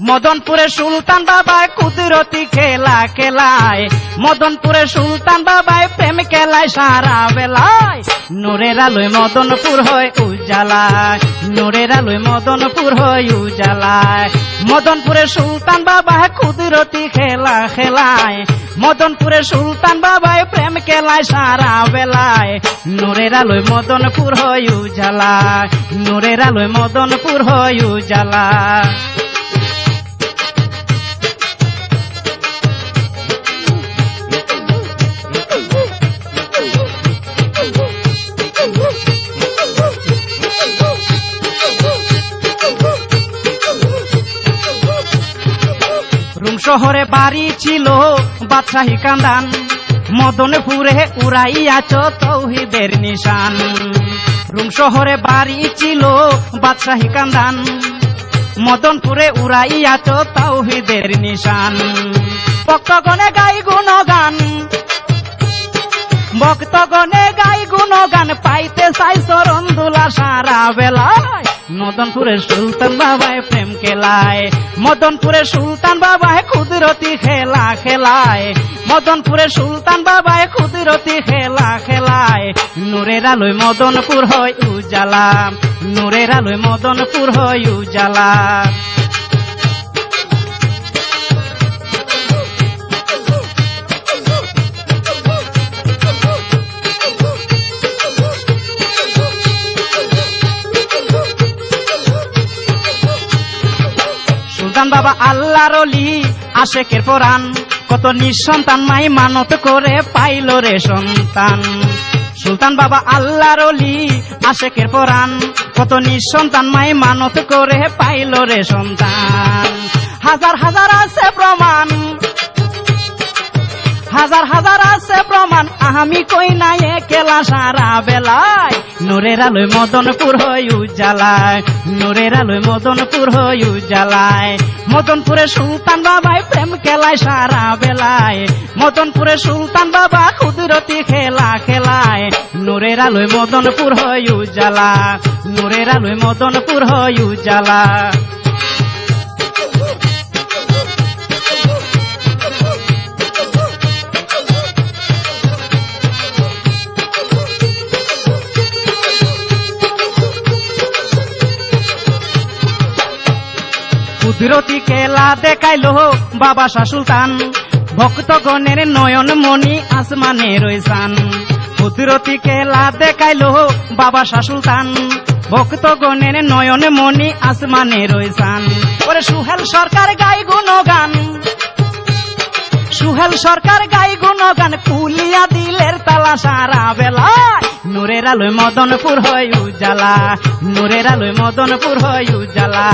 মদনপুরে সুলতান বাবায় কুদরতি খেলা খেলায়, মদনপুরে সুলতান বাবায় প্রেম খেলায় সারা বেলায়। নূরের আলোয় মদনপুর হয় উজালায়, নূরের আলোয় মদনপুর হয় উজালায়। মদনপুরে সুলতান বাবায় কুদরতি খেলা খেলায়, মদনপুরে সুলতান বাবায় প্রেম খেলায় সারা বেলায়। নূরের আলোয় মদনপুর হয় উজালায়, নূরের আলোয় মদনপুর হয় উজালায়। রুম শহরে বাড়ি ছিল বাদশাহী কান্দান, মদনপুরে উড়াইয়াছ তৌহিদের নিশান। রুম শহরে বাড়ি ছিল বাদশাহী কান্দান, মদনপুরে উড়াইয়াছ তৌহিদের নিশান। ভক্তগণে গাই গুণগান, ভক্তগণে গাই গুণগান, পাইতে চাই চরণ দুলা সারা বেলায়। মদনপুরের সুলতান বাবায় প্রেম খেলায়, মদনপুরের সুলতান বাবায় কুদরতি খেলা খেলায়, মদনপুরের সুলতান বাবায় কুদরতি খেলা খেলায়। নূরের আলোয় মদনপুর হয় উজালা, নূরের আলোয় মদনপুর হয় উজালা। সুলতান বাবা আল্লাহর ওলি আশেকের পরাণ, কত নিঃসন্তান মাই মানত করে পাইল রে সন্তান। সুলতান বাবা আল্লাহর ওলি আশেকের পরাণ, কত নিঃসন্তান মাই মানত করে পাইল রে সন্তান। হাজার হাজার আছে প্রমাণ, হাজার হাজার আছে প্রমাণ, আমি কই নাই একলা সারা বেলায়। নূরের আলোয় মদনপুর হয় উজালায়, নূরের আলোয় মদনপুর হয় উজালায়। মদনপুরে সুলতান বাবায় প্রেম খেলায় সারা বেলায়, মদনপুরে সুলতান বাবা কুদরতি খেলা খেলায়। নূরের আলোয় মদনপুর হয় উজালা, নূরের আলোয় মদনপুর হয় উজালা। কুদরতি খেলা দেখাইল বাবা শাহ সুলতান, ভক্তগণের নয়ন মণি আসমানে রইসান। কুদরতি খেলা দেখাইল বাবা শাহ সুলতান, ভক্তগণের নয়ন মণি আসমানে রইসান। ওরে সুহেল সরকার গাই গুণগান, সুহেল সরকার গাই গুণগান, কুলিয়া দিলের তালা সারা বেলায়। নূরের আলোয় মদনপুর হয় উজালা, নূরের আলোয় মদনপুর হয় উজালা।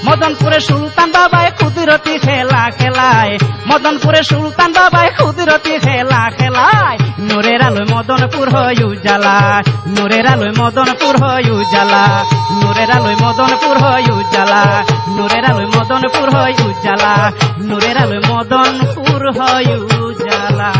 মদনপুরে সুলতান বাবায় কুদরতি খেলা খেলায়, মদনপুরে সুলতান বাবায় কুদরতি খেলা খেলায়। নূরের আলোয় মদনপুর হয় উজালা, নূরের আলোয় মদনপুর হয় উজালা, নূরের আলোয় মদনপুর হয় উজালা, নূরের আলোয় মদনপুর হয় উজালা, নূরের আলোয় মদনপুর হয় উজালা।